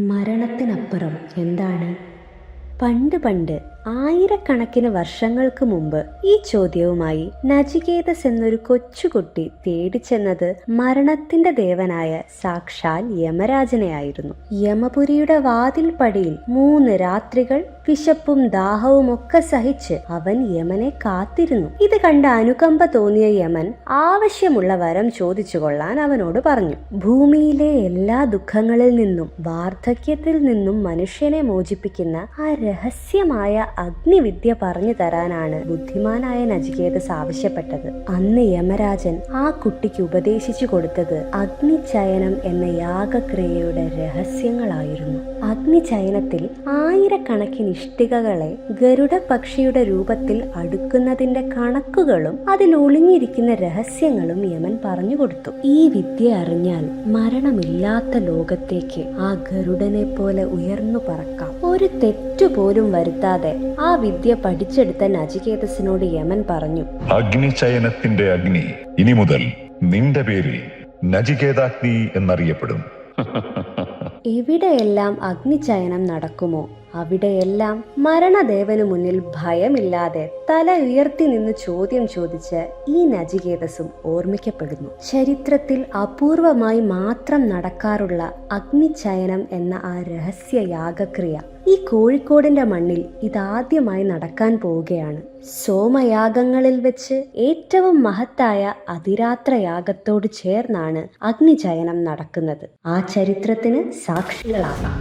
മരണത്തിനപ്പുറം എന്താണ്? പണ്ട് പണ്ട് ആയിരക്കണക്കിന് വർഷങ്ങൾക്ക് മുമ്പ് ഈ ചോദ്യവുമായി നചികേതസ് എന്നൊരു കൊച്ചുകുട്ടി തേടിച്ചെന്നത് മരണത്തിന്റെ ദേവനായ സാക്ഷാൽ യമരാജനെയായിരുന്നു. യമപുരിയുടെ വാതിൽപ്പടിയിൽ 3 രാത്രികൾ വിശപ്പും ദാഹവും ഒക്കെ സഹിച്ച് അവൻ യമനെ കാത്തിരുന്നു. ഇത് കണ്ട അനുകമ്പ തോന്നിയ യമൻ ആവശ്യമുള്ള വരം ചോദിച്ചു കൊള്ളാൻ അവനോട് പറഞ്ഞു. ഭൂമിയിലെ എല്ലാ ദുഃഖങ്ങളിൽ നിന്നും വാർദ്ധക്യത്തിൽ നിന്നും മനുഷ്യനെ മോചിപ്പിക്കുന്ന ആ രഹസ്യമായ അഗ്നിവിദ്യ പറഞ്ഞു തരാനാണ് ബുദ്ധിമാനായ നചികേതസ് ആവശ്യപ്പെട്ടത്. അന്ന് യമരാജൻ ആ കുട്ടിക്ക് ഉപദേശിച്ചു കൊടുത്തത് അഗ്നിചയനം എന്ന യാഗക്രിയയുടെ രഹസ്യങ്ങളായിരുന്നു. അഗ്നിചയനത്തിൽ ആയിരക്കണക്കിന് ഇഷ്ടികകളെ ഗരുഡ പക്ഷിയുടെ രൂപത്തിൽ അടുക്കുന്നതിന്റെ കണക്കുകളും അതിൽ ഒളിഞ്ഞിരിക്കുന്ന രഹസ്യങ്ങളും യമൻ പറഞ്ഞു കൊടുത്തു. ഈ വിദ്യ അറിഞ്ഞാൽ മരണമില്ലാത്ത ലോകത്തേക്ക് ആ ഗരുഡനെ പോലെ ഉയർന്നു പറക്കാം. ഒരു തെറ്റുപോലും വരുത്താതെ ആ വിദ്യ പഠിച്ചെടുത്ത നചികേതസിനോട് യമൻ പറഞ്ഞു, അഗ്നിചയനത്തിന്റെ അഗ്നി ഇനി മുതൽ നിന്റെ പേരിൽ നചികേതാഗ്നി എന്നറിയപ്പെടും. എവിടെയെല്ലാം അഗ്നിചയനം നടക്കുമോ അവിടെയെല്ലാം മരണദേവനു മുന്നിൽ ഭയമില്ലാതെ തല ഉയർത്തി നിന്ന് ചോദ്യം ചോദിച്ച് ഈ നചികേതസും ഓർമ്മിക്കപ്പെടുന്നു. ചരിത്രത്തിൽ അപൂർവമായി മാത്രം നടക്കാറുള്ള അഗ്നിചയനം എന്ന ആ രഹസ്യ യാഗക്രിയ ഈ കോഴിക്കോടിന്റെ മണ്ണിൽ ഇതാദ്യമായി നടക്കാൻ പോവുകയാണ്. സോമയാഗങ്ങളിൽ വെച്ച് ഏറ്റവും മഹത്തായ അതിരാത്ര യാഗത്തോട് ചേർന്നാണ് അഗ്നിചയനം നടക്കുന്നത്. ആ ചരിത്രത്തിന് സാക്ഷികളാകാം.